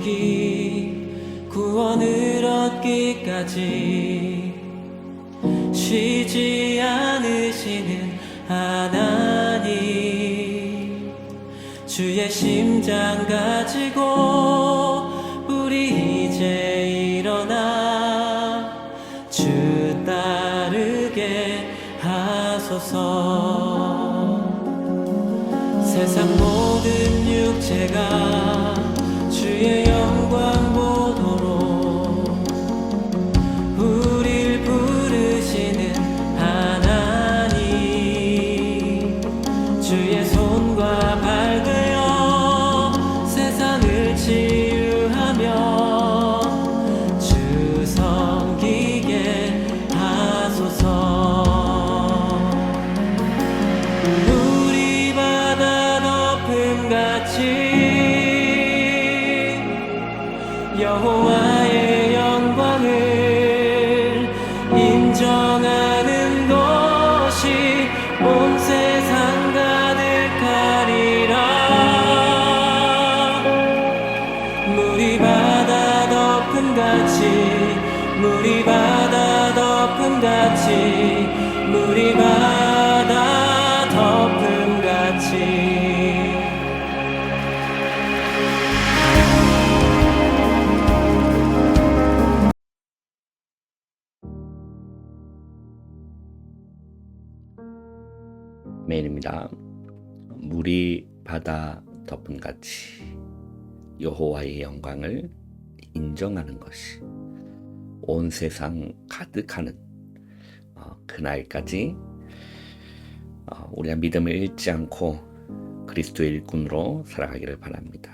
이루기 구원을 얻기까지 쉬지 않으시는 하나님, 주의 심장 가지고 우리 이제 일어나 주 따르게 하소서. 세상 모든 육체가 주의 영광 보도록 우릴 부르시는 하나님, 주의 손과 발 되어 세상을 치유하며 주 섬기게 하소서. 우리 바다 덮음같이 여호와의 영광을 인정하는 것이 온 세상 가득하리라. 물이 바다 덮음같이, 물이 바다 덮음같이, 물이 바다 덮음같이. 메인입니다. 물이 바다 덮음같이 여호와의 영광을 인정하는 것이 온 세상 가득하는 그날까지 우리가 믿음을 잃지 않고 그리스도의 일꾼으로 살아가기를 바랍니다.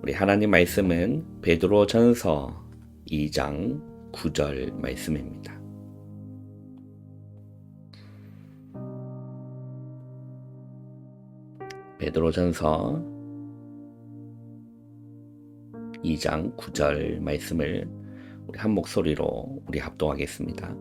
우리 하나님 말씀은 베드로전서 2장 9절 말씀입니다. 베드로전서 2장 9절 말씀을 우리 한 목소리로 우리 합동하겠습니다.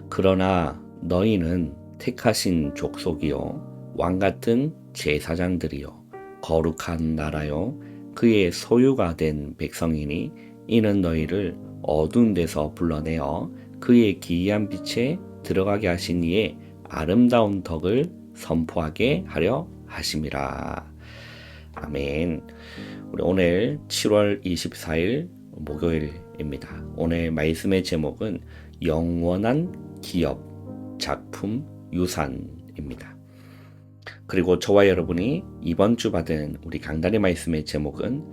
그러나 너희는 택하신 족속이요 왕같은 제사장들이요 거룩한 나라요 그의 소유가 된 백성이니 이는 너희를 어두운 데서 불러내어 그의 기이한 빛에 들어가게 하신 이의 아름다운 덕을 선포하게 하려 하심이라. 아멘. 우리 오늘 7월 24일 목요일입니다. 오늘 말씀의 제목은 영원한 기업, 작품, 유산입니다. 그리고 저와 여러분이 이번 주 받은 우리 강단의 말씀의 제목은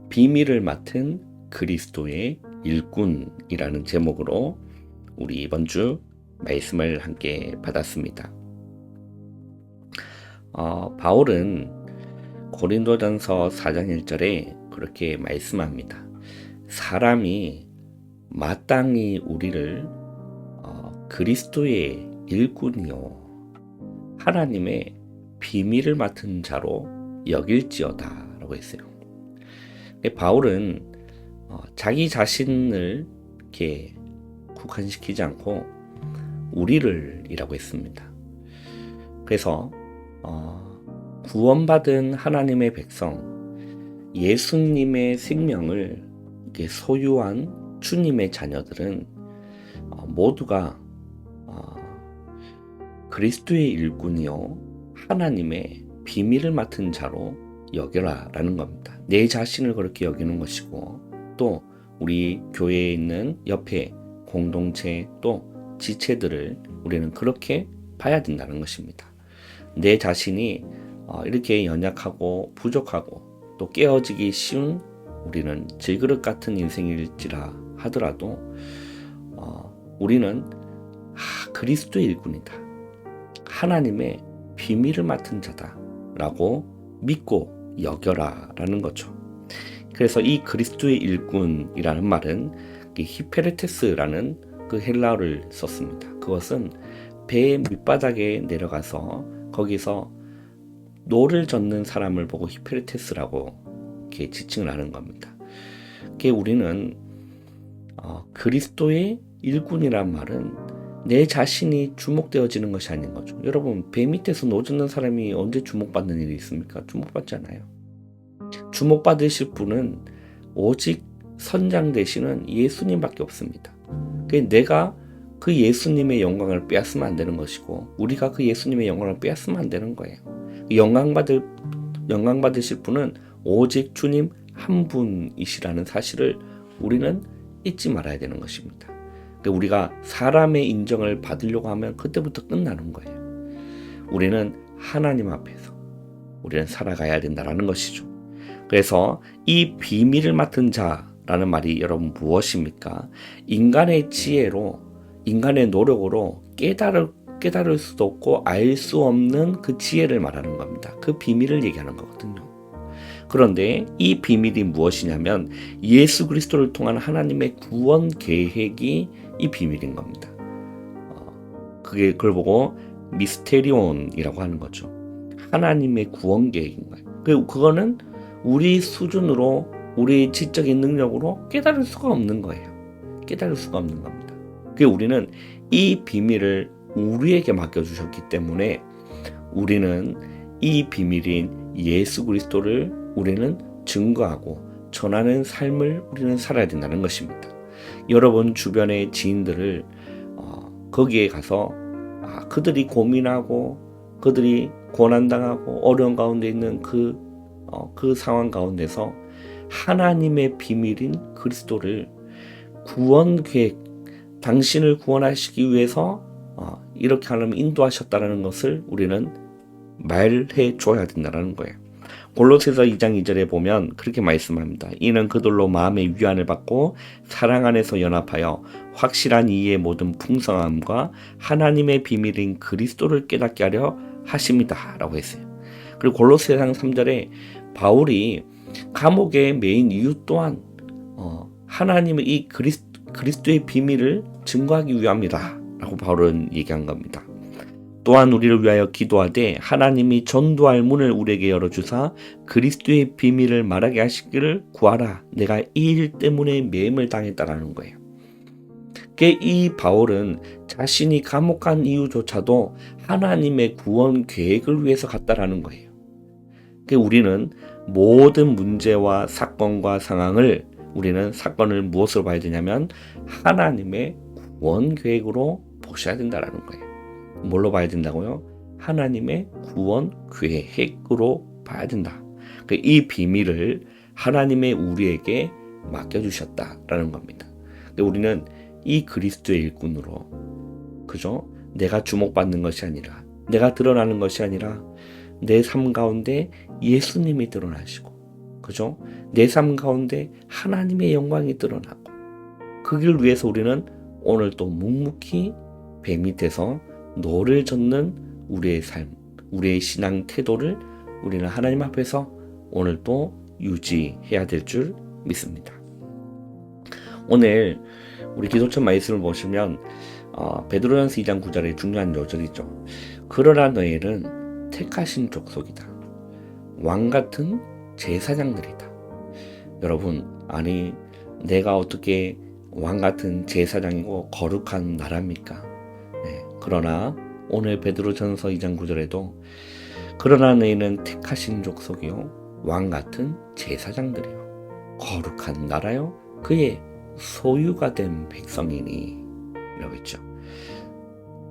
비밀을 맡은 그리스도의 일꾼이라는 제목으로 우리 이번 주 말씀을 함께 받았습니다. 바울은 고린도전서 4장 1절에 그렇게 말씀합니다. 사람이 마땅히 우리를 그리스도의 일꾼이요 하나님의 비밀을 맡은 자로 여길지어다 라고 했어요. 바울은 자기 자신을 이렇게 국한시키지 않고 우리를 이라고 했습니다. 그래서 구원받은 하나님의 백성, 예수님의 생명을 이렇게 소유한 주님의 자녀들은 모두가 그리스도의 일꾼이요 하나님의 비밀을 맡은 자로 여겨라 라는 겁니다. 내 자신을 그렇게 여기는 것이고 또 우리 교회에 있는 옆에 공동체 또 지체들을 우리는 그렇게 봐야 된다는 것입니다. 내 자신이 이렇게 연약하고 부족하고 또 깨어지기 쉬운 우리는 질그릇 같은 인생일지라 하더라도 우리는 그리스도의 일꾼이다. 하나님의 비밀을 맡은 자다 라고 믿고 여겨라 라는 거죠. 그래서 이 그리스도의 일꾼이라는 말은 히페르테스라는 그 헬라어를 썼습니다. 그것은 배의 밑바닥에 내려가서 거기서 노를 젓는 사람을 보고 히페르테스라고 이렇게 지칭을 하는 겁니다. 그게 우리는 그리스도의 일꾼이란 말은 내 자신이 주목되어지는 것이 아닌 거죠. 여러분, 배 밑에서 노 젓는 사람이 언제 주목받는 일이 있습니까? 주목받지 않아요. 주목받으실 분은 오직 선장 되시는 예수님밖에 없습니다. 내가 그 예수님의 영광을 빼앗으면 안 되는 것이고 우리가 그 예수님의 영광을 빼앗으면 안 되는 거예요. 영광 받으실 분은 오직 주님 한 분이시라는 사실을 우리는 잊지 말아야 되는 것입니다. 우리가 사람의 인정을 받으려고 하면 그때부터 끝나는 거예요. 우리는 하나님 앞에서 우리는 살아가야 된다는 것이죠. 그래서 이 비밀을 맡은 자라는 말이 여러분 무엇입니까? 인간의 지혜로, 인간의 노력으로 깨달을 수도 없고 알 수 없는 그 지혜를 말하는 겁니다. 그 비밀을 얘기하는 거거든요. 그런데 이 비밀이 무엇이냐면 예수 그리스도를 통한 하나님의 구원 계획이 이 비밀인 겁니다. 그걸 보고 미스테리온이라고 하는 거죠. 하나님의 구원 계획인 거예요. 그거는 우리 수준으로 우리 지적인 능력으로 깨달을 수가 없는 거예요. 깨달을 수가 없는 겁니다. 우리는 이 비밀을 우리에게 맡겨주셨기 때문에 우리는 이 비밀인 예수 그리스도를 우리는 증거하고 전하는 삶을 우리는 살아야 된다는 것입니다. 여러분 주변의 지인들을 거기에 가서 그들이 고민하고 그들이 고난당하고 어려운 가운데 있는 그 상황 가운데서 하나님의 비밀인 그리스도를 구원 계획, 당신을 구원하시기 위해서 이렇게 하려면 인도하셨다는 것을 우리는 말해 줘야 된다는 거예요. 골로새서 2장 2절에 보면 그렇게 말씀합니다. 이는 그들로 마음의 위안을 받고 사랑 안에서 연합하여 확실한 이해의 모든 풍성함과 하나님의 비밀인 그리스도를 깨닫게 하려 하십니다 라고 했어요. 그리고 골로새서 3절에 바울이 감옥에 매인 이유 또한 하나님의 이 그리스도의 비밀을 증거하기 위함이다 라고 바울은 얘기한 겁니다. 또한 우리를 위하여 기도하되 하나님이 전도할 문을 우리에게 열어주사 그리스도의 비밀을 말하게 하시기를 구하라. 내가 이 일 때문에 매임을 당했다라는 거예요. 이 바울은 자신이 감옥 간 이유조차도 하나님의 구원 계획을 위해서 갔다라는 거예요. 우리는 모든 문제와 사건과 상황을 우리는 사건을 무엇으로 봐야 되냐면 하나님의 구원 계획으로 보셔야 된다라는 거예요. 뭘로 봐야 된다고요? 하나님의 구원 계획으로 봐야 된다. 이 비밀을 하나님의 우리에게 맡겨주셨다라는 겁니다. 우리는 이 그리스도의 일꾼으로, 그죠? 내가 주목받는 것이 아니라, 내가 드러나는 것이 아니라 내 삶 가운데 예수님이 드러나시고, 그죠? 내 삶 가운데 하나님의 영광이 드러나고, 그 길 위해서 우리는 오늘 또 묵묵히 배 밑에서 노를 젓는 우리의 삶, 우리의 신앙 태도를 우리는 하나님 앞에서 오늘 또 유지해야 될 줄 믿습니다. 오늘 우리 기도처 말씀을 보시면 베드로전서 2장 9절의 중요한 요절이죠. 그러나 너희는 택하신 족속이다. 왕같은 제사장들이다. 여러분, 아니 내가 어떻게 왕같은 제사장이고 거룩한 나라입니까? 그러나 오늘 베드로전서 2장 9절에도 그러나 너희는 택하신 족속이요 왕같은 제사장들이요 거룩한 나라요 그의 소유가 된 백성이니 이라고 했죠.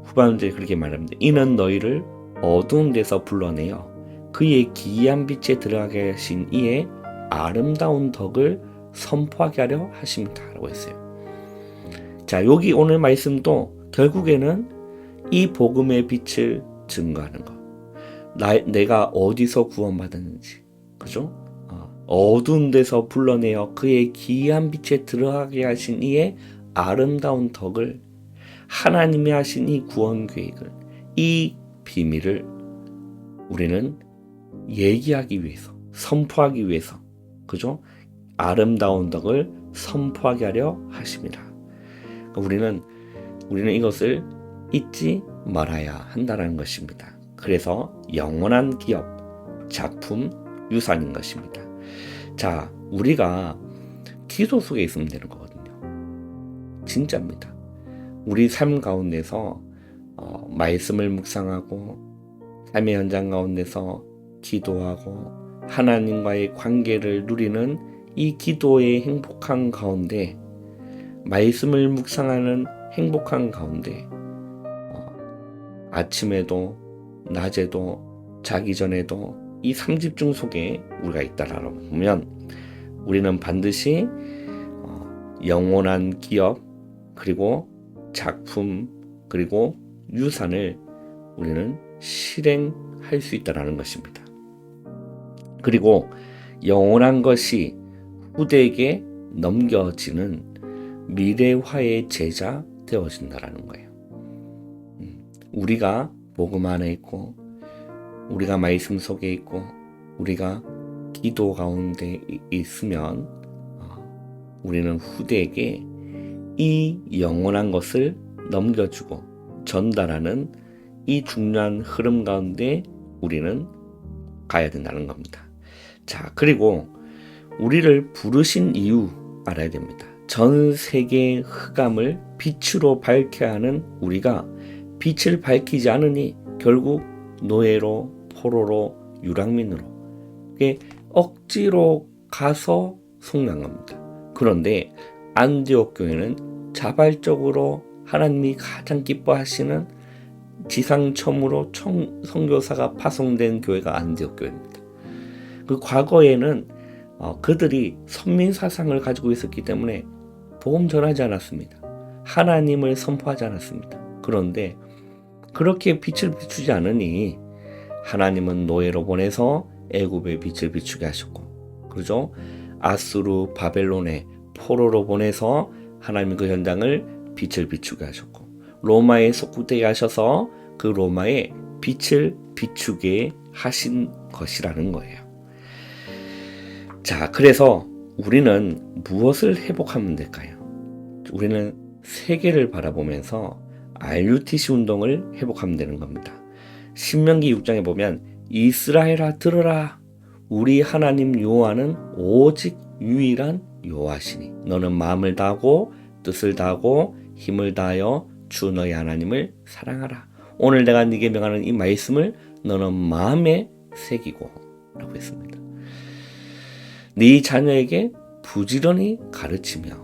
후반절에 그렇게 말합니다. 이는 너희를 어두운 데서 불러내어 그의 기이한 빛에 들어가게 하신 이의 아름다운 덕을 선포하게 하려 하십니다 라고 했어요. 자, 여기 오늘 말씀도 결국에는 이 복음의 빛을 증거하는 것. 내가 어디서 구원받았는지, 그죠? 어두운 데서 불러내어 그의 기이한 빛에 들어가게 하신 이의 아름다운 덕을, 하나님이 하신 이 구원 계획을, 이 비밀을 우리는 얘기하기 위해서, 선포하기 위해서, 그죠? 아름다운 덕을 선포하게 하려 하십니다. 우리는 이것을 잊지 말아야 한다는 것입니다. 그래서 영원한 기업, 작품, 유산인 것입니다. 자, 우리가 기도 속에 있으면 되는 거거든요. 진짜입니다. 우리 삶 가운데서 말씀을 묵상하고 삶의 현장 가운데서 기도하고 하나님과의 관계를 누리는 이 기도의 행복한 가운데, 말씀을 묵상하는 행복한 가운데, 아침에도 낮에도 자기 전에도 이 삼집중 속에 우리가 있다라고 보면 우리는 반드시 영원한 기업, 그리고 작품, 그리고 유산을 우리는 실행할 수 있다는 것입니다. 그리고 영원한 것이 후대에게 넘겨지는 미래화의 제자 되어진다는 거예요. 우리가 복음 안에 있고, 우리가 말씀 속에 있고, 우리가 기도 가운데 있으면 우리는 후대에게 이 영원한 것을 넘겨주고 전달하는 이 중요한 흐름 가운데 우리는 가야 된다는 겁니다. 자, 그리고 우리를 부르신 이유 알아야 됩니다. 전 세계의 흑암을 빛으로 밝혀야 하는 우리가 빛을 밝히지 않으니 결국 노예로, 포로로, 유랑민으로 억지로 가서 속는 겁니다. 그런데 안디옥 교회는 자발적으로 하나님이 가장 기뻐하시는 지상 처음으로 선교사가 파송된 교회가 안디옥 교회입니다. 그 과거에는 그들이 선민 사상을 가지고 있었기 때문에 복음 전하지 않았습니다. 하나님을 선포하지 않았습니다. 그런데 그렇게 빛을 비추지 않으니 하나님은 노예로 보내서 애굽의 빛을 비추게 하셨고, 그러죠? 아수르 바벨론의 포로로 보내서 하나님 그 현장을 빛을 비추게 하셨고, 로마에 속국되게 하셔서 그 로마의 빛을 비추게 하신 것이라는 거예요. 자, 그래서 우리는 무엇을 회복하면 될까요? 우리는 세계를 바라보면서 RUTC 운동을 회복하면 되는 겁니다. 신명기 6장에 보면 이스라엘아 들으라, 우리 하나님 여호와는 오직 유일한 여호와시니 너는 마음을 다하고 뜻을 다하고 힘을 다하여 주 너희 하나님을 사랑하라. 오늘 내가 네게 명하는 이 말씀을 너는 마음에 새기고 라고 했습니다. 네 자녀에게 부지런히 가르치며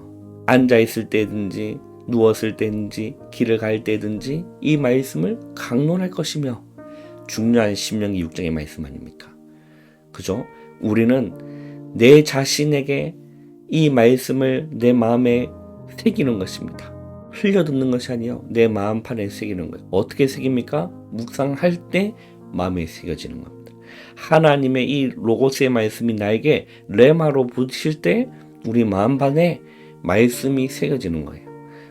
앉아있을 때든지 누웠을 때든지 길을 갈 때든지 이 말씀을 강론할 것이며, 중요한 신명기 6장의 말씀 아닙니까? 그죠? 우리는 내 자신에게 이 말씀을 내 마음에 새기는 것입니다. 흘려듣는 것이 아니요, 내 마음판에 새기는 거예요. 어떻게 새깁니까? 묵상할 때 마음에 새겨지는 겁니다. 하나님의 이 로고스의 말씀이 나에게 레마로 부딪힐 때 우리 마음판에 말씀이 새겨지는 거예요.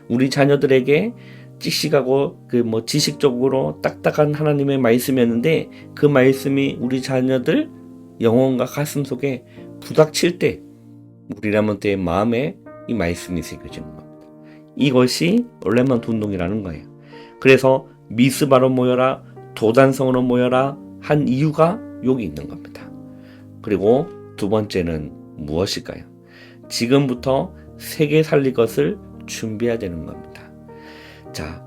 우리 자녀들에게 찍식하고 지식적으로 딱딱한 하나님의 말씀이었는데 그 말씀이 우리 자녀들 영혼과 가슴 속에 부닥칠 때 우리 레몬트의 마음에 이 말씀이 새겨지는 겁니다. 이것이 레몬트 운동이라는 거예요. 그래서 미스바로 모여라, 도단성으로 모여라 한 이유가 여기 있는 겁니다. 그리고 두 번째는 무엇일까요? 지금부터 세계 살릴 것을 준비해야 되는 겁니다. 자,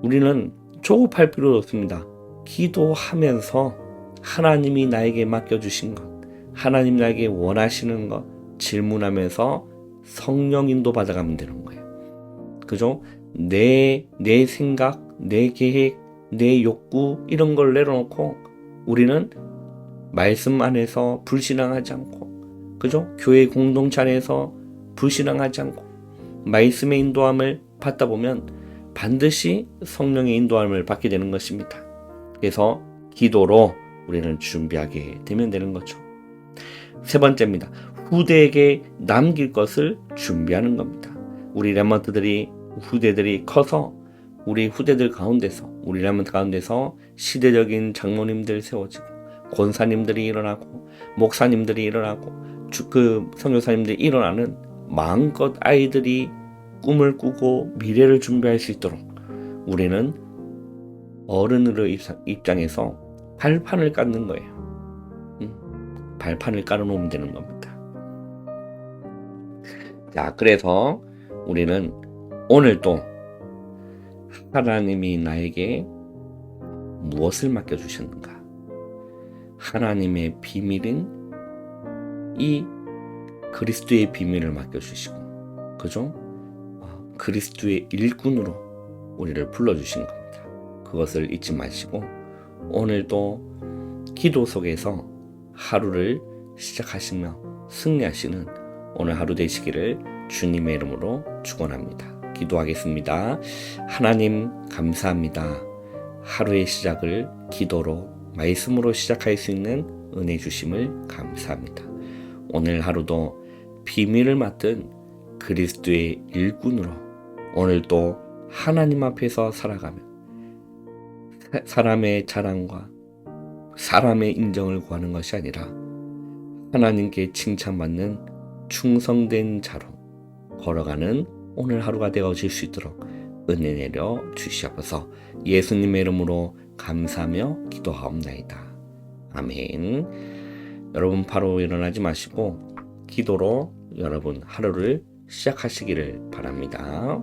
우리는 조급할 필요 없습니다. 기도하면서 하나님이 나에게 맡겨주신 것, 하나님 나에게 원하시는 것 질문하면서 성령 인도 받아가면 되는 거예요. 그죠? 내 생각, 내 계획, 내 욕구 이런 걸 내려놓고 우리는 말씀 안에서 불신앙하지 않고, 그죠? 교회 공동체 안에서 불신앙하지 않고 말씀의 인도함을 받다 보면 반드시 성령의 인도함을 받게 되는 것입니다. 그래서 기도로 우리는 준비하게 되면 되는 거죠. 세 번째입니다. 후대에게 남길 것을 준비하는 겁니다. 우리 렘넌트들이 후대들이 커서 우리 후대들 가운데서, 우리 렘넌트 가운데서 시대적인 장로님들 세워지고 권사님들이 일어나고 목사님들이 일어나고 선교사님들이 일어나는 마음껏 아이들이 꿈을 꾸고 미래를 준비할 수 있도록 우리는 어른으로의 입장에서 발판을 깔는 거예요. 발판을 깔아놓으면 되는 겁니다. 자, 그래서 우리는 오늘도 하나님이 나에게 무엇을 맡겨주셨는가? 하나님의 비밀인 이 그리스도의 비밀을 맡겨주시고, 그죠? 그리스도의 일꾼으로 우리를 불러주신 겁니다. 그것을 잊지 마시고 오늘도 기도 속에서 하루를 시작하시며 승리하시는 오늘 하루 되시기를 주님의 이름으로 축원합니다. 기도하겠습니다. 하나님 감사합니다. 하루의 시작을 기도로 말씀으로 시작할 수 있는 은혜 주심을 감사합니다. 오늘 하루도 비밀을 맡은 그리스도의 일꾼으로 오늘도 하나님 앞에서 살아가며 사람의 자랑과 사람의 인정을 구하는 것이 아니라 하나님께 칭찬받는 충성된 자로 걸어가는 오늘 하루가 되어질 수 있도록 은혜 내려 주시옵소서. 예수님의 이름으로 감사하며 기도하옵나이다. 아멘. 여러분 바로 일어나지 마시고 기도로 여러분 하루를 시작하시기를 바랍니다.